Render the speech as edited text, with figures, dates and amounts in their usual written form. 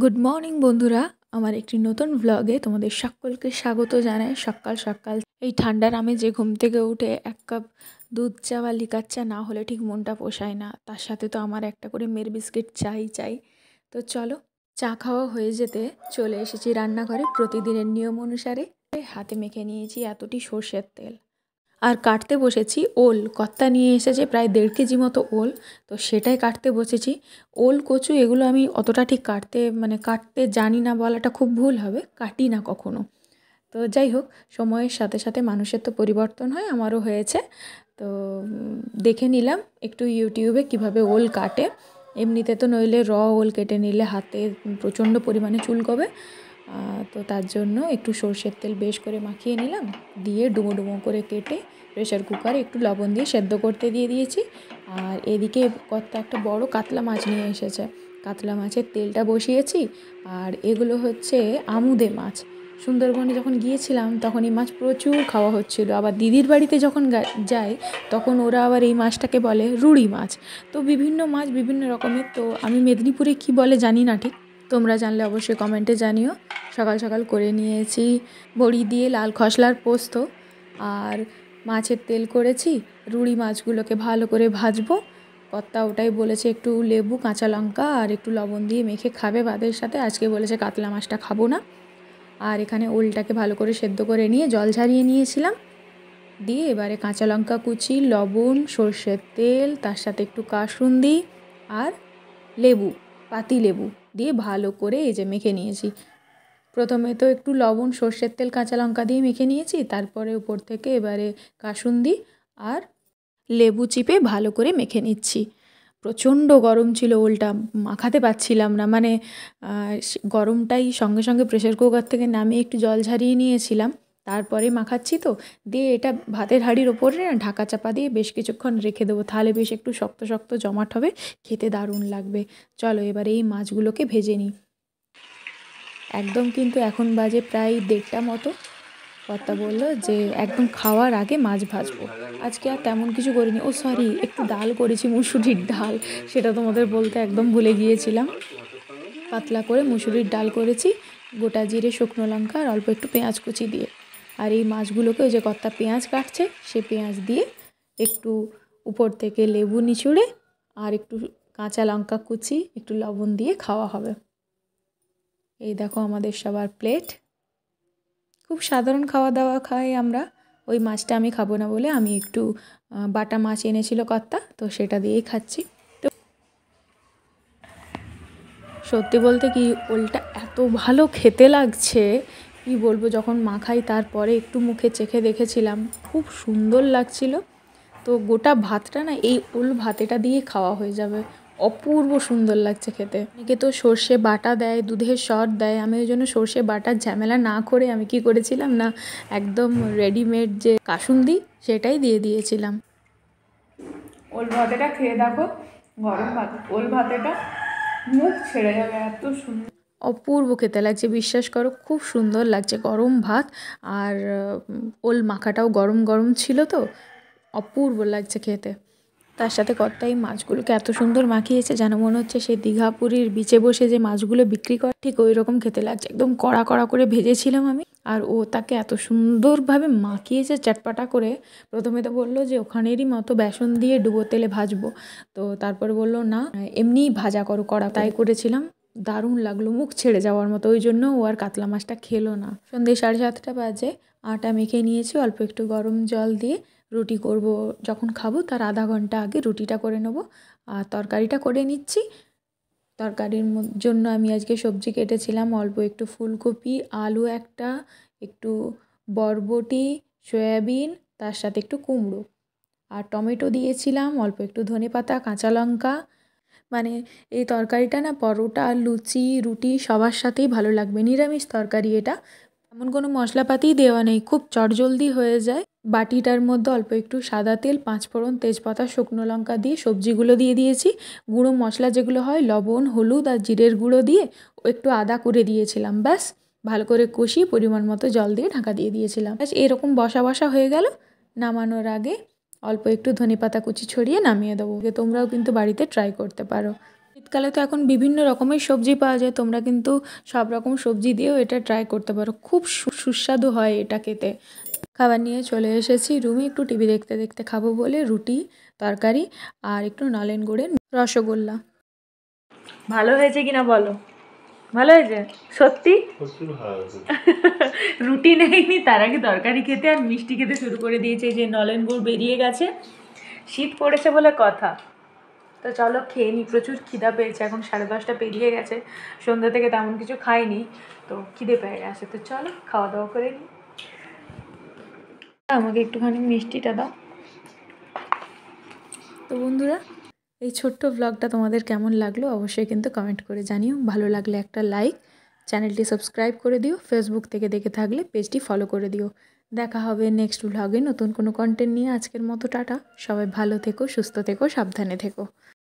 Good morning বন্ধুরা, আমার একটি নতুন ভ্লগে তোমাদের সকলকে স্বাগত জানাই। সকাল সকাল এই ঠান্ডার আমেজে ঘুম থেকে উঠে এক কাপ দুধ চা বা লিকার চা না হলে ঠিক মনটা পোষায় না। তার সাথে তো আমার একটা করে মেরি বিস্কিট চাই। তো চলো, চা খাওয়া হয়ে যেতে চলে এসেছি রান্নাঘরে। প্রতিদিনের নিয়ম অনুসারে হাতে মেখে নিয়েছি এতটি সর্ষের তেল, আর কাটতে বসেছি ওল। কর্তা নিয়ে এসেছে প্রায় 1.5 কেজি মতো ওল, তো সেটাই কাটতে বসেছি। ওল কচু এগুলো আমি অতটা ঠিক কাটতে জানি না বলাটা খুব ভুল হবে, কাটি না কখনো। তো যাই হোক, সময়ের সাথে সাথে মানুষের তো পরিবর্তন হয়, আমারও হয়েছে। তো দেখে নিলাম একটু ইউটিউবে কিভাবে ওল কাটে। এমনিতে তো নইলে ওল কেটে নিলে হাতে প্রচণ্ড পরিমাণে চুলকবে। তো তার জন্য একটু সর্ষের তেল বেশ করে মাখিয়ে নিলাম, দিয়ে ডুমো ডুমো করে কেটে প্রেশার কুকারে একটু লবণ দিয়ে সেদ্ধ করতে দিয়ে দিয়েছি। আর এদিকে কর্তা একটা বড় কাতলা মাছ নিয়ে এসেছে, কাতলা মাছের তেলটা বসিয়েছি। আর এগুলো হচ্ছে আমুদে মাছ। সুন্দরবনে যখন গিয়েছিলাম তখন এই মাছ প্রচুর খাওয়া হচ্ছিল। আবার দিদির বাড়িতে যখন যাই তখন ওরা আবার এই মাছটাকে বলে রুড়ি মাছ। তো বিভিন্ন মাছ বিভিন্ন রকমের, তো আমি মেদিনীপুরে কি বলে জানি না ঠিক, তোমরা জানলে অবশ্যই কমেন্টে জানিও। সকাল সকাল করে নিয়েছি বড়ি দিয়ে লাল খসলার পোস্ত, আর মাছের তেল করেছি। রুড়ি মাছগুলোকে ভালো করে ভাজবো। কর্তা ওটাই বলেছে একটু লেবু কাঁচা লঙ্কা আর একটু লবণ দিয়ে মেখে খাবে ভাতের সাথে। আজকে বলেছে কাতলা মাছটা খাবো না। আর এখানে ওলটাকে ভালো করে সেদ্ধ করে নিয়ে জল ঝারিয়ে নিয়েছিলাম, দিয়ে এবারে কাঁচা লঙ্কা কুচি, লবণ, সর্ষের তেল, তার সাথে একটু কাসুন্দি আর লেবু, পাতি লেবু দিয়ে ভালো করে এই যে মেখে নিয়েছি। প্রথমে তো একটু লবণ, সর্ষের তেল, কাঁচা লঙ্কা দিয়ে মেখে নিয়েছি, তারপরে উপর থেকে এবারে কাসুন্দি আর লেবু চিপে ভালো করে মেখে নিচ্ছি। প্রচণ্ড গরম ছিল, ওলটা মাখাতে পারছিলাম না, গরমটাই সঙ্গে সঙ্গে প্রেশার কুকার থেকে নামিয়ে একটু জল ঝারিয়ে নিয়েছিলাম, তারপরে মাখাচ্ছি। তো দিয়ে এটা ভাতের হাঁড়ির ওপরে না ঢাকা চাপা দিয়ে বেশ কিছুক্ষণ রেখে দেবো, তাহলে বেশ একটু শক্ত শক্ত জমাট হবে, খেতে দারুণ লাগবে। চলো এবারে এই মাছগুলোকে ভেজে নিই। একদম কিন্তু এখন বাজে প্রায় 1:30 মতো। কর্তা বললো যে একদম খাওয়ার আগে মাছ ভাজবো। আজকে আর তেমন কিছু করিনি। ও সরি, একটু ডাল করেছি, মুসুরির ডাল, সেটা তোমাদের বলতে একদম ভুলে গিয়েছিলাম। পাতলা করে মুসুরির ডাল করেছি, গোটা জিরে, শুকনো লঙ্কা আর অল্প একটু পেঁয়াজ কুচি দিয়ে। আর এই মাছগুলোকে ওই যে কর্তা পেঁয়াজ কাটছে, সে পেঁয়াজ দিয়ে একটু উপর থেকে লেবু নিচুড়ে আর একটু কাঁচা লঙ্কা কুচি, একটু লবণ দিয়ে খাওয়া হবে। এই দেখো আমাদের সবার প্লেট। খুব সাধারণ খাওয়া দাওয়া খাই আমরা। ওই মাছটা আমি খাবো না বলে আমি একটু বাটা মাছ এনেছিল কর্তা, তো সেটা দিয়েই খাচ্ছি। তো সত্যি বলতে কি, ওলটা এত ভালো খেতে লাগছে কি বলবো, যখন মাখাই তারপরে একটু মুখে চেখে দেখেছিলাম, খুব সুন্দর লাগছিল। তো গোটা ভাতটা না এই ওল ভাতেটা দিয়ে খাওয়া হয়ে যাবে, অপূর্ব সুন্দর লাগছে খেতে। অনেকে তো সর্ষে বাটা দেয়, দুধের সর দেয়, আমি ওই জন্য সর্ষে বাটার ঝামেলা না করে আমি কি করেছিলাম না, একদম রেডিমেড যে কাসুন্দি সেটাই দিয়ে দিয়েছিলাম। ওল ভাতেটা খেয়ে দেখো, গরম ভাত ওল ভাতেটা মুখ ছেড়ে যাবে, এত সুন্দর অপূর্ব খেতে লাগছে, বিশ্বাস করো খুব সুন্দর লাগছে গরম ভাত। আর ওল মাখাটাও গরম গরম ছিল, তো অপূর্ব লাগছে খেতে। তার সাথে কর্তা এই মাছগুলোকে এত সুন্দর মাখিয়েছে যেন মনে হচ্ছে সেই দীঘা পুরীর বিচে বসে যে মাছগুলো বিক্রি করে ঠিক ওই রকম খেতে লাগছে। একদম কড়া কড়া করে ভেজেছিলাম আমি, আর ও তাকে এত সুন্দরভাবে মাখিয়েছে চটপাটা করে। প্রথমে তো বললো যে ওখানেরই মতো বেসন দিয়ে ডুবো তেলে ভাজবো, তো তারপরে বললো না এমনিই ভাজা করো কড়া, তাই করেছিলাম। দারুণ লাগলো, মুখ ছেড়ে যাওয়ার মতো, ওই জন্য ও আর কাতলা মাছটা খেলো না। সন্ধ্যে 7:30 বাজে, আটা মেখে নিয়েছি অল্প একটু গরম জল দিয়ে। রুটি করব, যখন খাবো তার আধা ঘন্টা আগে রুটিটা করে নেবো, আর তরকারিটা করে নিচ্ছি। তরকারির জন্য আমি আজকে সবজি কেটেছিলাম অল্প একটু ফুলকপি, আলু একটা, একটু বরবটি, সয়াবিন, তার সাথে একটু কুমড়ো আর টমেটো দিয়েছিলাম, অল্প একটু ধনেপাতা, কাঁচা লঙ্কা। মানে এই তরকারিটা না পরোটা, লুচি, রুটি সবার সাথেই ভালো লাগবে। নিরামিষ তরকারি এটা, এমন কোনো মশলাপাতিই দেওয়া নেই, খুব চটজলদি হয়ে যায়। বাটিটার মধ্যে অল্প একটু সাদা তেল, 5 ফোড়ন, তেজপাতা, শুকনো লঙ্কা দিয়ে সবজিগুলো দিয়ে দিয়েছি। গুঁড়ো মশলা যেগুলো হয় লবণ, হলুদ আর জিরের গুঁড়ো দিয়ে একটু আদা করে দিয়েছিলাম, ব্যাস। ভালো করে কষিয়ে পরিমাণ মতো জল দিয়ে ঢাকা দিয়ে দিয়েছিলাম, ব্যাস। এরকম বসা বসা হয়ে গেল। নামানোর আগে অল্প একটু ধনেপাতা কুচি ছড়িয়ে নামিয়ে দেবো। তোমরাও কিন্তু বাড়িতে ট্রাই করতে পারো। শীতকালে তো এখন বিভিন্ন রকমের সবজি পাওয়া যায়, তোমরা কিন্তু সব রকম সবজি দিয়েও এটা ট্রাই করতে পারো, খুব সুস্বাদু হয় এটা খেতে। খাবার নিয়ে চলে এসেছি রুমে, একটু টিভি দেখতে দেখতে খাবো বলে রুটি, তরকারি আর একটু নলেন গুড়ের রসগোল্লা। ভালো হয়েছে কিনা বলো? ভালো হয়েছে সত্যি? রুটি নেয়নি, তার আগে তরকারি খেতে আর মিষ্টি খেতে শুরু করে দিয়েছে, যে নলেন গুড় বেরিয়ে গেছে। শীত পড়েছে বলে কথা। তো চলো খেয়ে নিই, প্রচুর খিদা পেয়েছে, এখন 10:30 পেরিয়ে গেছে, সন্ধ্যা থেকে তেমন কিছু খাইনি, তো খিদে পেয়ে গেছে। তো চলো খাওয়া দাওয়া করে নিই। আমাকে একটুখানি মিষ্টিটা দাও। তো বন্ধুরা, এই ছোট্ট ব্লগটা তোমাদের কেমন লাগলো অবশ্যই কিন্তু কমেন্ট করে জানিও। ভালো লাগলে একটা লাইক, চ্যানেলটি সাবস্ক্রাইব করে দিও, ফেসবুক থেকে দেখে থাকলে পেজটি ফলো করে দিও। দেখা হবে নেক্সট ব্লগে নতুন কোনো কন্টেন্ট নিয়ে। আজকের মতো টাটা, সবাই ভালো থেকো, সুস্থ থেকো, সাবধানে থেকো।